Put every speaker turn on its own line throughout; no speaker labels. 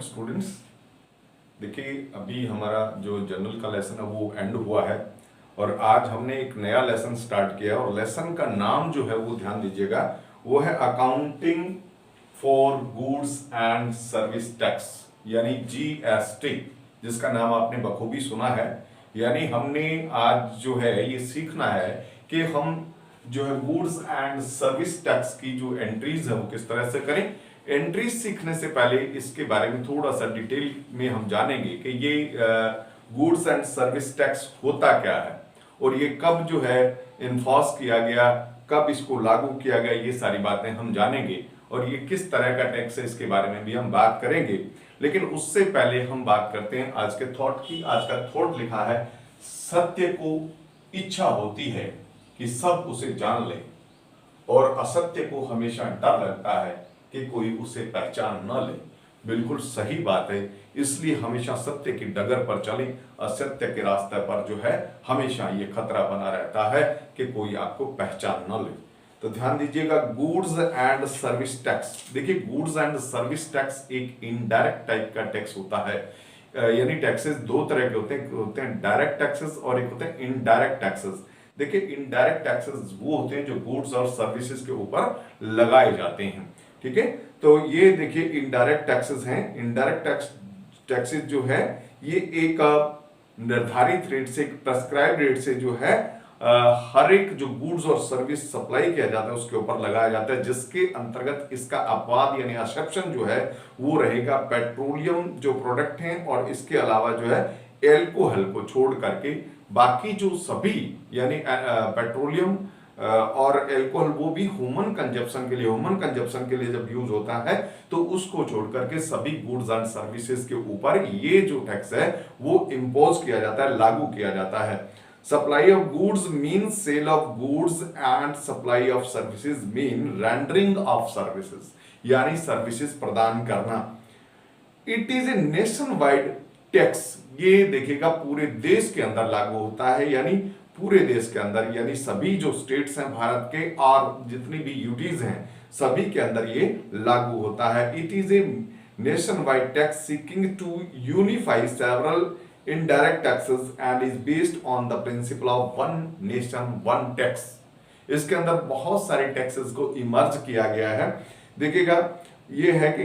Students. देखिए अभी हमारा जो जनरल का लेसन है वो एंड हुआ है और आज हमने एक नया लेसन स्टार्ट किया और लेसन का नाम जो है वो ध्यान दीजिएगा, वो है accounting for goods and service tax यानी जीएसटी, जिसका नाम आपने बखूबी सुना है। यानी हमने आज जो है ये सीखना है कि हम जो है गुड्स एंड सर्विस टैक्स की जो एंट्रीज है वो किस तरह से करें। एंट्रीज सीखने से पहले इसके बारे में थोड़ा सा डिटेल में हम जानेंगे कि ये गुड्स एंड सर्विस टैक्स होता क्या है और ये कब जो है इन्फोर्स किया गया, कब इसको लागू किया गया, ये सारी बातें हम जानेंगे और ये किस तरह का टैक्स है इसके बारे में भी हम बात करेंगे। लेकिन उससे पहले हम बात करते हैं आज के थॉट की। आज का थॉट लिखा है, सत्य को इच्छा होती है कि सब उसे जान ले और असत्य को हमेशा डर लगता है कि कोई उसे पहचान न ले। बिल्कुल सही बात है, इसलिए हमेशा सत्य की डगर पर चलें। असत्य के रास्ते पर जो है हमेशा ये खतरा बना रहता है कि कोई आपको पहचान न ले। तो ध्यान दीजिएगा, गुड्स एंड सर्विस टैक्स। देखिए गुड्स एंड सर्विस टैक्स एक इनडायरेक्ट टाइप का टैक्स होता है। यानी टैक्सेस दो तरह के होते हैं डायरेक्ट टैक्सेस और एक होते हैं इनडायरेक्ट टैक्सेस। देखिए इनडायरेक्ट टैक्सेस वो होते हैं जो गुड्स और सर्विसेज के ऊपर लगाए जाते हैं, ठीक है। तो ये देखिए इनडायरेक्ट टैक्सेस हैं। इनडायरेक्ट टैक्सेस जो है ये एक निर्धारित रेट से, एक प्रेस्क्राइब रेट से जो है हर एक जो गुड्स और सर्विस सप्लाई किया जाता है उसके ऊपर लगाया जाता है, जिसके अंतर्गत इसका अपवाद यानी एक्सेप्शन जो है वो रहेगा पेट्रोलियम जो प्रोडक्ट हैं और इसके अलावा जो है एल्कोहल को छोड़ करके बाकी जो सभी यानी पेट्रोलियम और एल्कोहल वो भी ह्यूमन कंजप्शन के लिए जब यूज होता है तो उसको छोड़ करके सभी गुड्स एंड सर्विसेज के ऊपर ये जो टैक्स है वो इम्पोज किया जाता है, लागू किया जाता है। Supply of goods mean sale of goods and supply of services mean rendering of services, यानी सर्विसेज प्रदान करना। It is a nation wide tax. ये देखिएगा पूरे देश के अंदर लागू होता है, यानी पूरे देश के अंदर, यानी सभी जो स्टेट्स हैं भारत के और जितनी भी यूटीज हैं सभी के अंदर ये लागू होता है। It is a nation wide tax seeking to unify several indirect taxes and is based on the principle of one nation one tax. इसके अंदर बहुत सारे टैक्सेस को इमर्ज किया गया है। देखिएगा ये है कि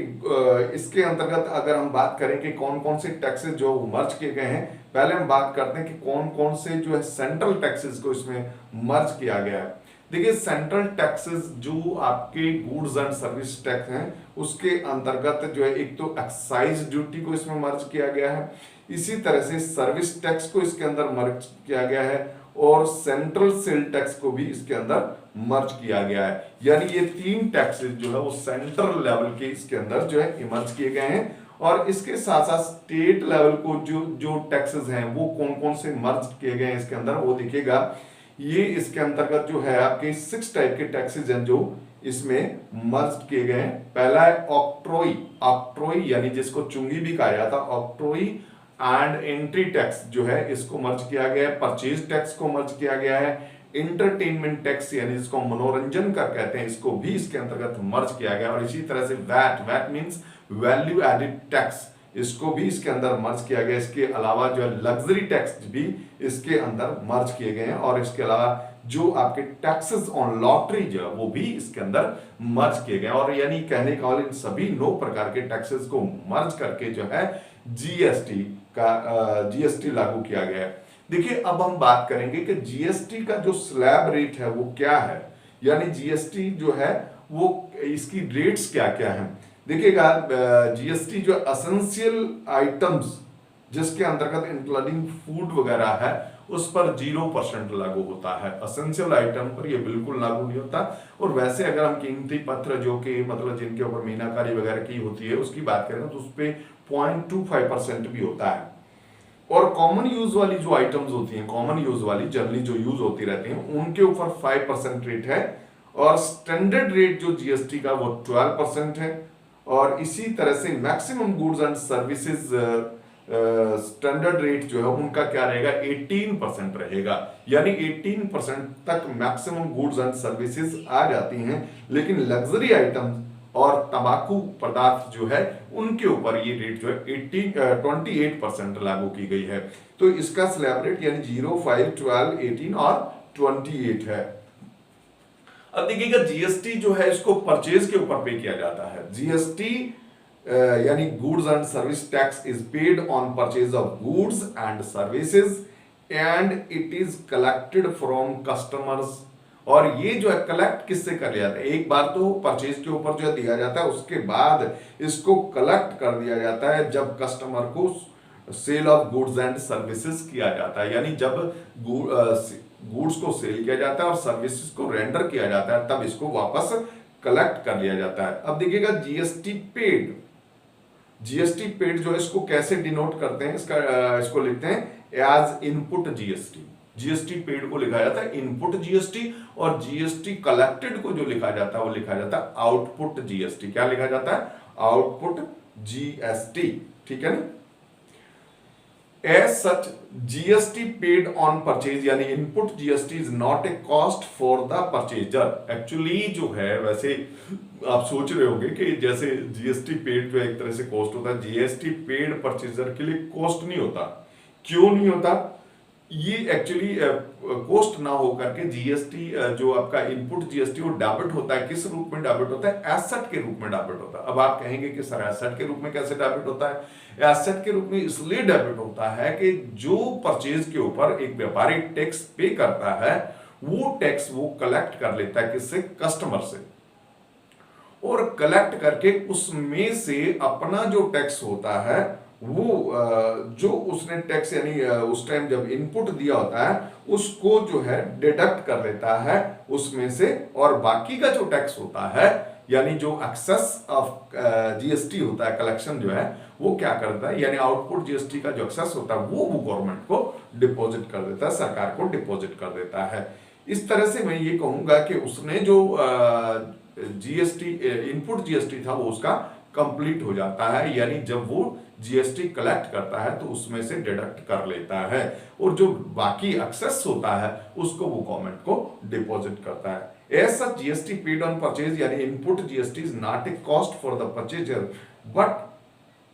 इसके अंतर्गत अगर हम बात करें कि कौन कौन से टैक्सेस जो मर्ज किए गए हैं, पहले हम बात करते हैं कि कौन कौन से जो है सेंट्रल टैक्सेस को इसमें मर्ज किया गया है। देखिए सेंट्रल टैक्सेस जो आपके गुड्स एंड सर्विस टैक्स हैं उसके अंतर्गत जो है एक तो एक्साइज ड्यूटी को इसमें मर्ज किया गया है, इसी तरह से सर्विस टैक्स को इसके अंदर मर्ज किया गया है और सेंट्रल सेल टैक्स को भी इसके अंदर मर्ज किया गया है। यानी ये तीन टैक्सेस जो है वो सेंट्रल लेवल के इसके अंदर जो है इमर्ज किए गए हैं और इसके साथ साथ स्टेट लेवल को जो टैक्सेस हैं वो कौन कौन से मर्ज किए गए हैं इसके अंदर वो देखिएगा। ये इसके अंतर्गत जो है आपके 6 टाइप के टैक्सेस हैं जो इसमें मर्ज किए गए हैं। पहला है ऑक्ट्रोई यानी जिसको चुंगी भी कहा जाता है, ऑक्ट्रोई एंड एंट्री टैक्स जो है इसको मर्ज किया गया है। परचेज टैक्स को मर्ज किया गया है। इंटरटेनमेंट टैक्स यानी जिसको मनोरंजन कर कहते हैं इसको भी इसके अंतर्गत मर्ज किया गया और इसी तरह से VAT means value added tax, इसको भी इसके अंदर मर्ज किया गया। इसके अलावा जो है लग्जरी टैक्स भी इसके अंदर मर्ज किए गए हैं और इसके अलावा जो आपके टैक्सेस ऑन लॉटरी जो है वो भी इसके अंदर मर्ज किए गए और यानी कहने का इन सभी 9 प्रकार के टैक्सेस को मर्ज करके जो है जीएसटी लागू किया गया है। देखिए अब हम बात करेंगे कि जीएसटी का जो स्लैब रेट है वो क्या है, यानी जीएसटी जो है वो इसकी रेट्स क्या क्या हैं। देखिएगा जीएसटी जो एसेंशियल आइटम्स जिसके अंतर्गत इंक्लूडिंग फूड वगैरह है उस पर 0% लागू होता है। एसेंशियल आइटम पर ये बिल्कुल लागू नहीं होता और वैसे अगर हम कीमती पत्र जो कि मतलब जिनके ऊपर मीनाकारी वगैरह की होती है उसकी बात करें तो उस पर 0.25% भी होता है। और कॉमन यूज वाली जो आइटम्स होती हैं, कॉमन यूज वाली जनरली जो यूज होती रहती हैं उनके ऊपर 5% रेट है और स्टैंडर्ड रेट जो जीएसटी का वो 12% है और इसी तरह से maximum goods and services standard rate जो है उनका क्या रहेगा 18% रहेगा, यानी 18% तक मैक्सिमम गुड्स एंड सर्विसेज आ जाती हैं। लेकिन लग्जरी आइटम्स और तंबाकू पदार्थ जो है उनके ऊपर ये रेट जो है 28% लागू की गई है। तो इसका स्लैब रेट यानी 0, 5, 12, 18 और 28 है। अब देखिएगा जीएसटी जो है इसको परचेज के ऊपर पे किया जाता है। जीएसटी यानी goods and service tax is paid on purchase of goods and services and it is collected from customers. और ये जो है कलेक्ट किससे कर लिया जाता है, एक बार तो परचेज के ऊपर जो दिया जाता है, उसके बाद इसको कलेक्ट कर दिया जाता है जब कस्टमर को sale of goods and services किया जाता है। यानी जब गुड्स को सेल किया जाता है और सर्विसेज को रेंडर किया जाता है तब इसको वापस कलेक्ट कर लिया जाता है। अब देखिएगा जीएसटी पेड, जीएसटी पेड जो है इसको कैसे डिनोट करते हैं, इसको लिखते हैं as input GST. GST paid को लिखा जाता है इनपुट जीएसटी और जीएसटी कलेक्टेड को जो लिखा जाता है वो लिखा जाता है आउटपुट जीएसटी। क्या लिखा जाता है, आउटपुट जीएसटी, ठीक है ना। As such, GST paid on purchase यानी input GST is not a cost for the purchaser। Actually जो है वैसे आप सोच रहे होंगे कि जैसे GST पेड जो एक तरह से कॉस्ट होता है, GST पेड परचेजर के लिए कॉस्ट नहीं होता। क्यों नहीं होता, ये एक्चुअली कॉस्ट ना होकर के जीएसटी जो आपका इनपुट जीएसटी वो डेबिट होता है। किस रूप में डेबिट होता है, एसेट के रूप में डेबिट होता है। अब आप कहेंगे कि सर एसेट के रूप में कैसे डेबिट होता है, एसेट के रूप में इसलिए डेबिट होता है कि जो परचेज के ऊपर एक व्यापारी टैक्स पे करता है वो टैक्स वो कलेक्ट कर लेता है किससे, कस्टमर से, और कलेक्ट करके उसमें से अपना जो टैक्स होता है वो जो उसने टैक्स यानी उस टाइम जब इनपुट दिया होता है उसको जो है डिडक्ट कर लेता है उसमें से, और बाकी का जो टैक्स होता है यानी जो एक्सेस ऑफ जीएसटी होता है, कलेक्शन जो है वो क्या करता है, यानी आउटपुट जीएसटी का जो एक्सेस होता है वो गवर्नमेंट को डिपॉजिट कर देता है, सरकार को डिपॉजिट कर देता है। इस तरह से मैं ये कहूंगा कि उसने जो जीएसटी इनपुट जीएसटी था वो उसका कंप्लीट हो जाता है, यानी जब वो जीएसटी कलेक्ट करता है तो उसमें से डिडक्ट कर लेता है, और जो बाकी एक्सेस होता है उसको वो गवर्नमेंट को डिपॉजिट करता है। As such, GST paid on purchase यानी input GST is not a cost for the purchaser but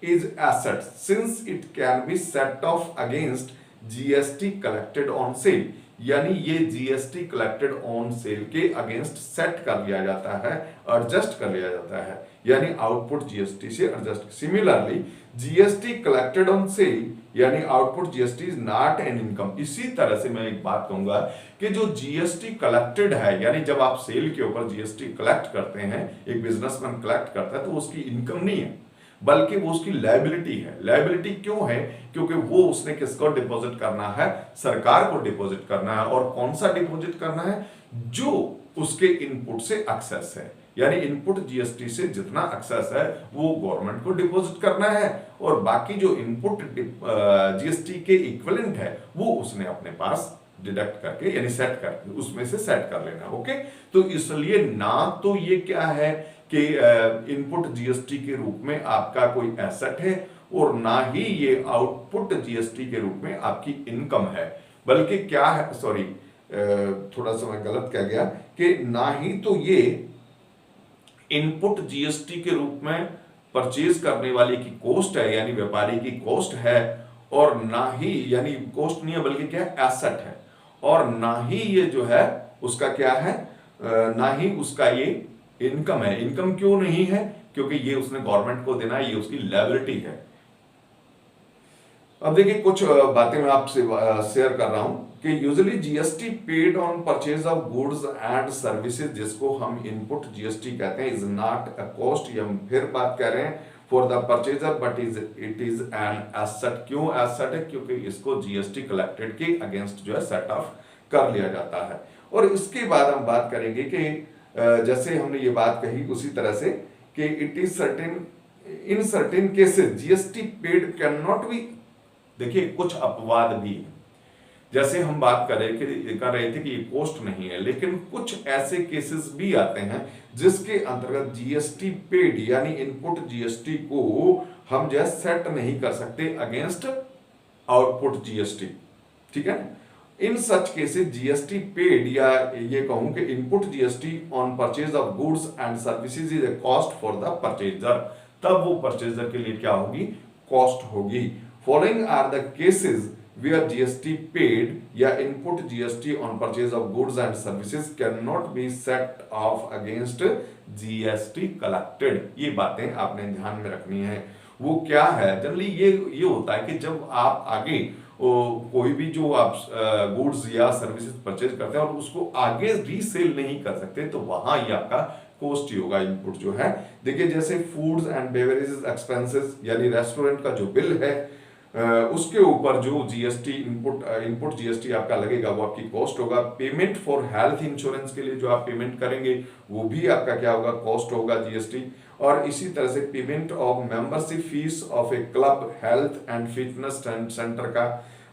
is asset since it can be set off against GST collected on sale। यानी ये GST collected on sale के against set कर लिया जाता है, adjust कर लिया जाता है, यानी आउटपुट जीएसटी से adjust. Similarly GST collected on sale यानी output GST is not an income. इसी तरह से मैं एक बात कहूंगा कि जो जीएसटी कलेक्टेड है यानी जब आप सेल के ऊपर जीएसटी कलेक्ट करते हैं, एक बिजनेसमैन कलेक्ट करता है तो उसकी इनकम नहीं है बल्कि वो उसकी लायबिलिटी है। लायबिलिटी क्यों है, क्योंकि वो उसने किसको डिपॉजिट करना है, सरकार को डिपॉजिट करना है, और कौन सा डिपॉजिट करना है, जो उसके इनपुट से एक्सेस है, यानी इनपुट जीएसटी से जितना एक्सेस है वो गवर्नमेंट को डिपॉजिट करना है, और बाकी जो इनपुट जीएसटी के इक्विवेलेंट है वो उसने अपने पास डिडक्ट करके यानी सेट करके उसमें से सेट कर लेना। ओके, तो इसलिए ना तो ये क्या है कि इनपुट जीएसटी के रूप में आपका कोई एसेट है और ना ही ये आउटपुट जीएसटी के रूप में आपकी इनकम है, बल्कि क्या है, सॉरी थोड़ा सा मैं गलत कह गया कि ना ही तो ये इनपुट जीएसटी के रूप में परचेज करने वाले की कॉस्ट है यानी व्यापारी की कॉस्ट है, और ना ही यानी कॉस्ट नहीं है बल्कि क्या है, एसेट है, और ना ही ये जो है उसका क्या है, ना ही उसका ये इनकम है। इनकम क्यों नहीं है, क्योंकि ये उसने गवर्नमेंट को देना है, ये उसकी लायबिलिटी है। अब देखिए कुछ बातें मैं आपसे शेयर कर रहा हूं कि usually GST paid on purchase of goods and services, जिसको हम इनपुट जीएसटी कहते हैं, इज नॉट अ कॉस्ट, हम फिर बात कर रहे हैं, for the purchaser but it is an asset. क्यों एसेट है, क्योंकि इसको जीएसटी कलेक्टेड के अगेंस्ट जो है सेट ऑफ कर लिया जाता है। और इसके बाद हम बात करेंगे कि जैसे हमने ये बात कही उसी तरह से कि it is certain in certain cases GST paid can not be, देखिए कुछ अपवाद भी है, जैसे हम बात कर रहे थे कि ये कॉस्ट नहीं है, लेकिन कुछ ऐसे केसेस भी आते हैं जिसके अंतर्गत जीएसटी पेड यानी इनपुट जीएसटी को हम जो है सेट नहीं कर सकते अगेंस्ट आउटपुट जीएसटी, ठीक है। In such cases GST paid, या ये कहूं कि input GST on purchase of goods and services is a cost for the purchaser, तब वो परचेजर के लिए क्या होगी, कॉस्ट होगी। Following are the cases where GST paid या input GST on purchase of goods and services cannot be set off against GST collected। ये बातें आपने ध्यान में रखनी है। वो क्या है, जनरली ये होता है कि जब आप आगे कोई भी जो आप गुड्स या सर्विसेज परचेज करते हैं और उसको आगे रीसेल नहीं कर सकते, तो वहां ये आपका कॉस्ट ही होगा, इनपुट जो है। देखिए जैसे फूड्स एंड बेवरेजेस एक्सपेंसेस, यानी रेस्टोरेंट का जो बिल है उसके ऊपर जो जीएसटी इनपुट जीएसटी आपका लगेगा वो आपकी कॉस्ट होगा। पेमेंट फॉर हेल्थ इंश्योरेंस के लिए जो आप पेमेंट करेंगे वो भी आपका क्या होगा, कॉस्ट होगा जीएसटी। और इसी तरह से payment of membership fees of A club, health and fitness centre का,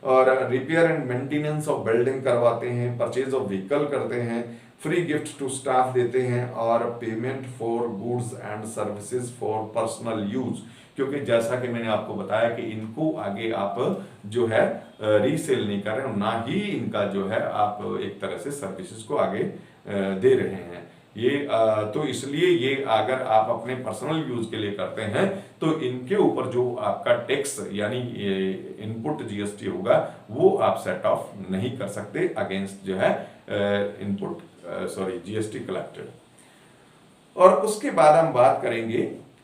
और repair and maintenance of building करवाते हैं, परचेज ऑफ व्हीकल करते हैं, फ्री गिफ्ट टू स्टाफ देते हैं, और payment for goods and services for personal use, क्योंकि जैसा कि मैंने आपको बताया कि इनको आगे आप जो है रीसेल नहीं कर रहे हैं, ना ही इनका जो है आप एक तरह से सर्विसेज को आगे दे रहे हैं। ये तो इसलिए ये अगर आप अपने पर्सनल यूज के लिए करते हैं तो इनके ऊपर जो आपका टैक्स यानी इनपुट जीएसटी होगा वो आप सेट ऑफ नहीं कर सकते अगेंस्ट जो है जीएसटी कलेक्टेड। और उसके बाद हम बात करेंगे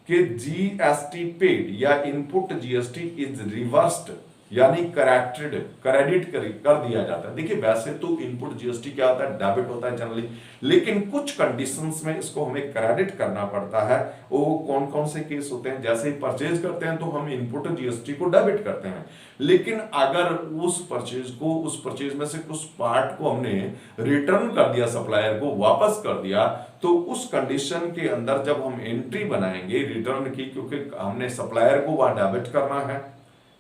कि जीएसटी पेड या इनपुट जीएसटी इज रिवर्स्ड, यानी क्रेडिट कर दिया जाता है। देखिए वैसे तो इनपुट जीएसटी क्या होता है, डेबिट होता है जनरली, लेकिन कुछ कंडीशंस में इसको हमें क्रेडिट करना पड़ता है। वो कौन कौन से केस होते हैं, जैसे परचेज करते हैं तो हम इनपुट जीएसटी को डेबिट करते हैं, लेकिन अगर उस परचेज में से कुछ पार्ट को हमने रिटर्न कर दिया, सप्लायर को वापस कर दिया, तो उस कंडीशन के अंदर जब हम एंट्री बनाएंगे रिटर्न की, क्योंकि हमने सप्लायर को वहां डेबिट करना है,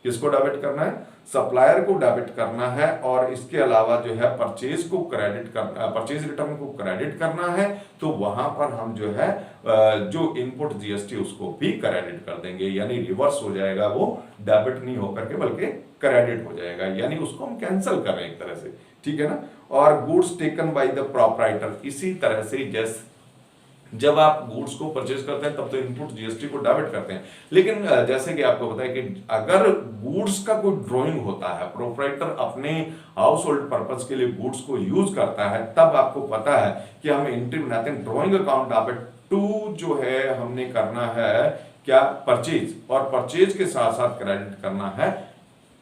किसको डेबिट करना है, सप्लायर को डेबिट करना है, और इसके अलावा जो है परचेज रिटर्न को क्रेडिट करना है, तो वहां पर हम जो है जो इनपुट जीएसटी उसको भी क्रेडिट कर देंगे, यानी रिवर्स हो जाएगा, वो डेबिट नहीं होकर के बल्कि क्रेडिट हो जाएगा, यानी उसको हम कैंसिल कर रहे हैं एक तरह से, ठीक है ना। और goods taken by the proprietor, इसी तरह से जैसे जब आप गुड्स को परचेज करते हैं तब तो इनपुट जीएसटी को डेबिट करते हैं, लेकिन जैसे कि आपको पता है कि अगर गुड्स का कोई ड्राइंग होता है, प्रोप्राइटर अपने हाउस होल्ड पर्पज के लिए गुड्स को यूज करता है, तब आपको पता है कि हम एंट्री बनाते हैं ड्राइंग अकाउंट डेबिट टू, जो है हमने करना है क्या, परचेज, और परचेज के साथ साथ क्रेडिट करना है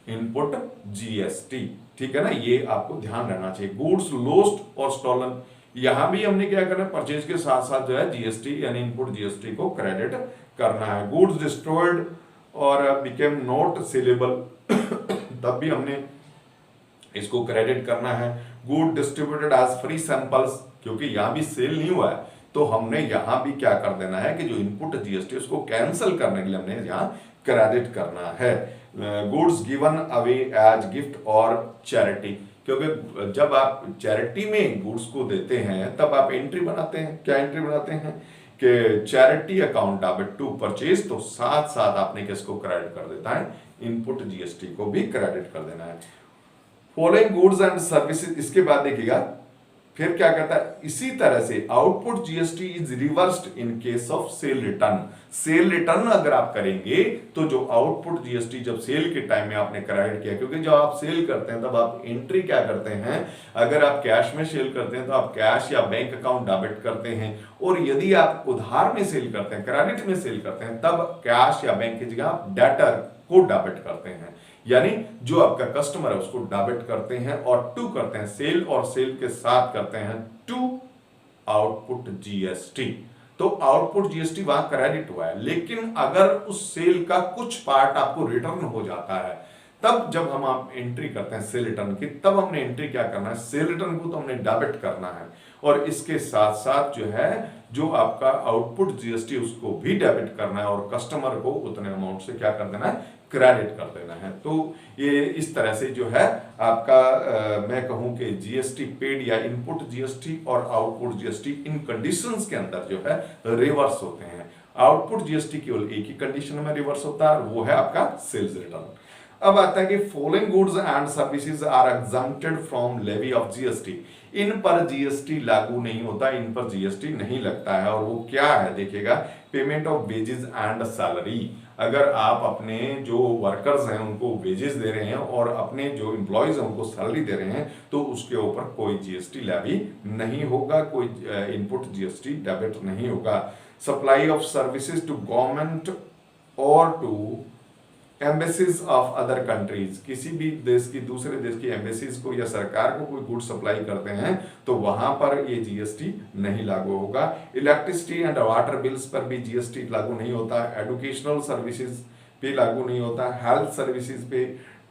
इनपुट जीएसटी, ठीक है ना। ये आपको ध्यान रहना चाहिए। गुड्स लॉस्ट और स्टॉलन, यहां भी हमने क्या करना है, परचेज के साथ साथ जो है जीएसटी यानी इनपुट जीएसटी को क्रेडिट करना है। गुड्स डिस्ट्रॉयड और बिकेम नॉट सेलेबल, तब भी हमने इसको क्रेडिट करना है। Good distributed as free samples, क्योंकि यहां भी सेल नहीं हुआ है, तो हमने यहां भी क्या कर देना है कि जो इनपुट जीएसटी उसको कैंसिल करने के लिए हमने यहां क्रेडिट करना है। Goods given away as gift और चैरिटी, क्योंकि जब आप चैरिटी में गुड्स को देते हैं तब आप एंट्री बनाते हैं, क्या एंट्री बनाते हैं कि charity account debit to purchase, तो साथ साथ आपने किसको क्रेडिट कर देता है, इनपुट जीएसटी को भी क्रेडिट कर देना है। फॉलोइंग गुड्स एंड सर्विसेज, इसके बाद देखिएगा फिर क्या कहता है, इसी तरह से output GST is reversed in case of cell return. Cell return अगर आप करेंगे तो जो आउटपुट जीएसटी जब सेल के टाइम में आपने क्रेडिट किया, क्योंकि जब आप सेल करते हैं तब आप एंट्री क्या करते हैं, अगर आप कैश में सेल करते हैं तो आप कैश या बैंक अकाउंट डेबिट करते हैं, और यदि आप उधार में सेल करते हैं, क्रेडिट में सेल करते हैं, तब कैश या बैंक की जगह आप डेटर को डेबिट करते हैं, यानी जो आपका कस्टमर है उसको डेबिट करते हैं, और टू करते हैं सेल, और सेल के साथ करते हैं टू आउटपुट जीएसटी। तो आउटपुट जीएसटी वहां क्रेडिट हुआ है, लेकिन अगर उस सेल का कुछ पार्ट आपको रिटर्न हो जाता है, तब जब हम आप एंट्री करते हैं सेल रिटर्न की, तब हमने एंट्री क्या करना है, सेल रिटर्न को तो हमने डेबिट करना है, और इसके साथ साथ जो है जो आपका आउटपुट जीएसटी उसको भी डेबिट करना है, और कस्टमर को उतने अमाउंट से क्या कर देना है, क्रेडिट कर देना है। तो ये इस तरह से जो है आपका मैं कहूं कि जीएसटी पेड या इनपुट जीएसटी और आउटपुट जीएसटी इन कंडीशंस के अंदर जो है रिवर्स होते हैं। आउटपुट जीएसटी केवल एक ही कंडीशन में रिवर्स होता है, वो है आपका सेल्स रिटर्न। अब आता है कि following goods and services are exempted from levy of GST. इन पर जीएसटी लागू नहीं होता, इन पर जीएसटी नहीं लगता है। और वो क्या है देखिएगा, payment of wages and salary. अगर आप अपने जो वर्कर्स हैं उनको वेजेस दे रहे हैं और अपने जो एम्प्लॉयज हैं उनको सैलरी दे रहे हैं तो उसके ऊपर कोई जीएसटी लेवी नहीं होगा, कोई इनपुट जीएसटी डेबिट नहीं होगा। Supply of services to government और to embassies of other countries, किसी भी देश की दूसरे देश की एम्बेसीज को या सरकार को कोई गुड सप्लाई करते हैं तो वहां पर ये जीएसटी नहीं लागू होगा। इलेक्ट्रिसिटी एंड वाटर बिल्स पर भी जीएसटी लागू नहीं होता। एजुकेशनल सर्विसेज पे लागू नहीं होता। हेल्थ सर्विसेज पे,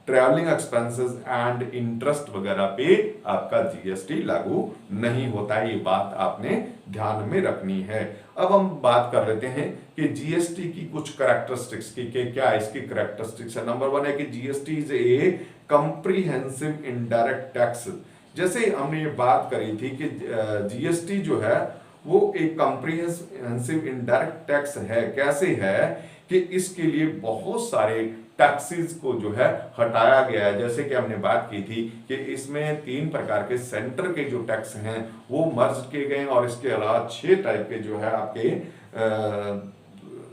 ट्रैवलिंग एक्सपेंसेस एंड इंटरेस्ट वगैरह पे आपका जीएसटी लागू नहीं होता है। ये बात आपने ध्यान में रखनी है। अब हम बात कर लेते हैं कि जीएसटी की कुछ कैरेक्टरिस्टिक्स की, क्या इसकी कैरेक्टरिस्टिक्स है। नंबर 1 है कि GST is a comprehensive indirect tax. जैसे हमने ये बात करी थी कि जीएसटी जो है वो एक कंप्रीहेंसिव इनडायरेक्ट टैक्स है। कैसे है कि इसके लिए बहुत सारे टैक्सेस को जो है हटाया गया है। जैसे कि हमने बात की थी कि इसमें 3 प्रकार के सेंटर के जो टैक्स हैं वो मर्ज किए गए और इसके अलावा 6 टाइप के जो है आपके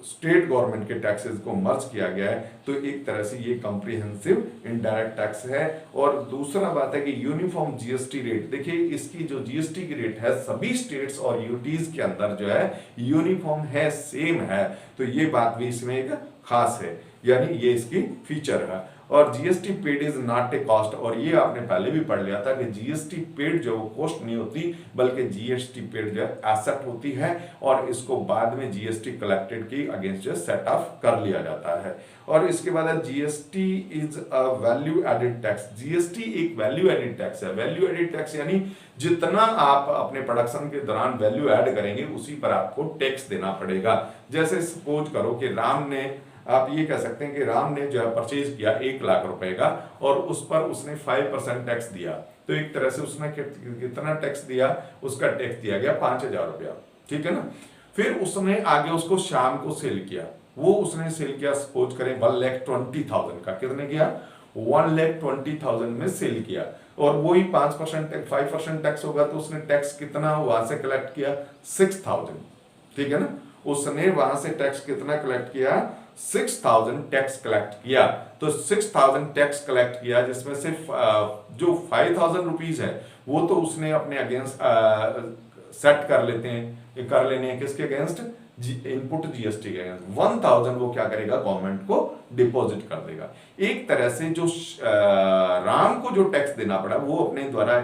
स्टेट गवर्नमेंट के टैक्सेस को मर्ज किया गया है। तो एक तरह से ये कॉम्प्रिहेंसिव इनडायरेक्ट टैक्स है। और दूसरा बात है कि यूनिफॉर्म जीएसटी रेट। देखिए इसकी जो जीएसटी की रेट है सभी स्टेट्स और यूटीज के अंदर जो है यूनिफॉर्म है, सेम है। तो ये बात भी इसमें एक खास है, यानी ये इसकी फीचर है। और GST paid is not a cost. और ये आपने पहले भी पढ़ लिया था कि जीएसटी पेड जो कॉस्ट नहीं होती बल्कि जीएसटी पेड जो एसेट होती है और इसको बाद में जीएसटी कलेक्टेड की अगेंस्ट सेट ऑफ कर लिया जाता है। और इसके बाद GST is a value added tax. GST एक वैल्यू एडेड टैक्स है। वैल्यू एडेड टैक्स यानी जितना आप अपने प्रोडक्शन के दौरान वैल्यू ऐड करेंगे उसी पर आपको टैक्स देना पड़ेगा। जैसे सपोज करो कि राम ने, आप ये कह सकते हैं कि राम ने जो है परचेज किया 1 लाख रुपए का और उस पर उसने 5% टैक्स दिया। तो एक तरह से उसने कितना टैक्स दिया, उसका टैक्स दिया गया 5000 रुपया, ठीक है ना। फिर उसने आगे उसको शाम को सेल किया, वो उसने सेल किया सपोज करें 1,20,000 का। कितने किया? 1,20,000 में सेल किया। और वही 5% टैक्स होगा तो उसने टैक्स कितना वहां से कलेक्ट किया? 6,000, ठीक है ना। उसने वहां से टैक्स कितना कलेक्ट किया? 6,000 टैक्स कलेक्ट किया। तो 6,000 टैक्स कलेक्ट किया जिसमें से जो 5,000 रुपीज है वो तो उसने अपने अगेंस्ट सेट कर लेने हैं किसके अगेंस्ट? इनपुट जीएसटी के अगेंस्ट। 1,000 वो क्या करेगा? गवर्नमेंट को डिपॉजिट कर देगा। एक तरह से जो राम को जो टैक्स देना पड़ा वो अपने द्वारा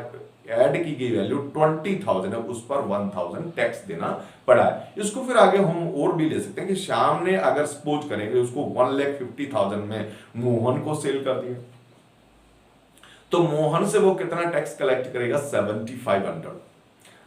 ऐड की गई वैल्यू 20,000 है, उस पर 1,000 टैक्स देना पड़ा है। इसको फिर आगे हम और भी ले सकते हैं कि श्याम ने अगर सपोज करेंगे उसको 1,50,000 में मोहन को सेल कर दिया तो मोहन से वो कितना टैक्स कलेक्ट करेगा? 7,500।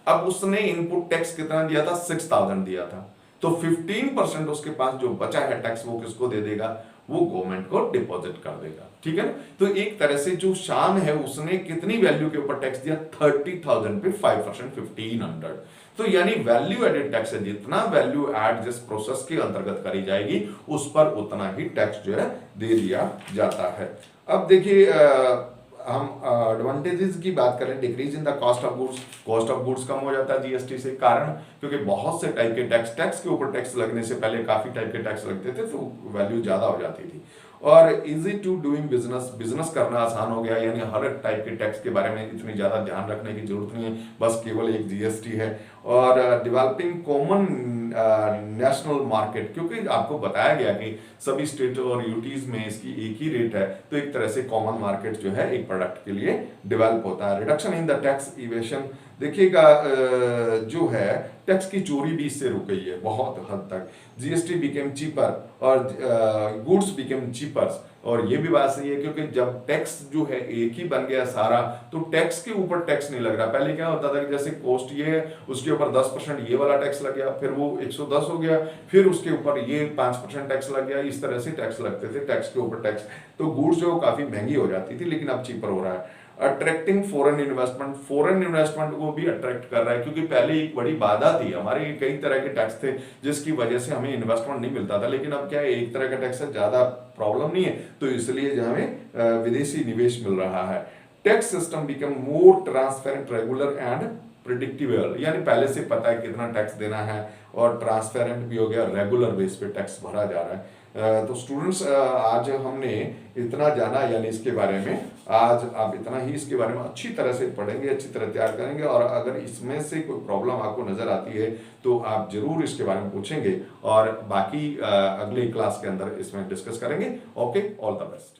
अब उसने इनपुट टैक्स कितना दिया था? 6,000 दिया था। तो 15% उसके पास जो बचा है टैक्स वो किसको दे देगा? वो गवर्नमेंट को डिपॉजिट कर देगा, ठीक है ना। तो एक तरह से जो शाम है उसने कितनी वैल्यू के ऊपर टैक्स दिया? 30,000 पे 5%, 1,500। तो यानी वैल्यू एडेड टैक्स है, जितना वैल्यू एड जिस प्रोसेस के अंतर्गत करी जाएगी उस पर उतना ही टैक्स जो है दे दिया जाता है। अब देखिए हम एडवांटेजेस की बात करें, decrease in the cost of goods कम हो जाता है जीएसटी से। कारण क्योंकि बहुत से टाइप के टैक्स के ऊपर टैक्स लगने से पहले काफी टाइप के टैक्स लगते थे तो वैल्यू ज्यादा हो जाती थी। और इजी टू डूइंग बिजनेस करना आसान हो गया, यानी हर एक टाइप के टैक्स के बारे में इतनी ज्यादा ध्यान रखने की जरूरत नहीं है, बस केवल एक जीएसटी है। और डेवलपिंग कॉमन नेशनल मार्केट, क्योंकि आपको बताया गया कि सभी स्टेट और यूटीज में इसकी एक ही रेट है तो एक तरह से कॉमन मार्केट जो है एक प्रोडक्ट के लिए डेवलप होता है। Reduction in the tax evasion, देखिएगा जो है टैक्स की चोरी भी इससे रुक गई है बहुत हद तक। जीएसटी बिकेम चीपर और गुड्स बिकेम चीपर्स। और ये भी बात सही है क्योंकि जब टैक्स जो है एक ही बन गया सारा तो टैक्स के ऊपर टैक्स नहीं लग रहा। पहले क्या होता था कि जैसे कॉस्ट ये है उसके ऊपर 10% ये वाला टैक्स लग गया, फिर वो 110 हो गया, फिर उसके ऊपर ये 5% टैक्स लग गया, इस तरह से टैक्स लगते थे टैक्स के ऊपर टैक्स। तो गुड्स जो काफी महंगी हो जाती थी, लेकिन अब चीपर हो रहा है। अट्रैक्टिंग फॉरेन इन्वेस्टमेंट को भी अट्रैक्ट कर रहा है, क्योंकि पहले एक बड़ी बाधा थी, हमारे कई तरह के टैक्स थे जिसकी वजह से हमें इन्वेस्टमेंट नहीं मिलता था, लेकिन अब क्या है, एक तरह का टैक्स है, ज्यादा प्रॉब्लम नहीं है, तो इसलिए जो हमें विदेशी निवेश मिल रहा है। Tax system become more transparent, regular and predictable, यानी पहले से पता है कितना टैक्स देना है, और ट्रांसपेरेंट भी हो गया, रेगुलर बेस पे टैक्स भरा जा रहा है। तो स्टूडेंट्स, आज हमने इतना जाना, यानी इसके बारे में आज आप इतना ही इसके बारे में अच्छी तरह से पढ़ेंगे, अच्छी तरह तैयार करेंगे, और अगर इसमें से कोई प्रॉब्लम आपको नजर आती है तो आप जरूर इसके बारे में पूछेंगे, और बाकी अगले क्लास के अंदर इसमें डिस्कस करेंगे। Okay, all the best.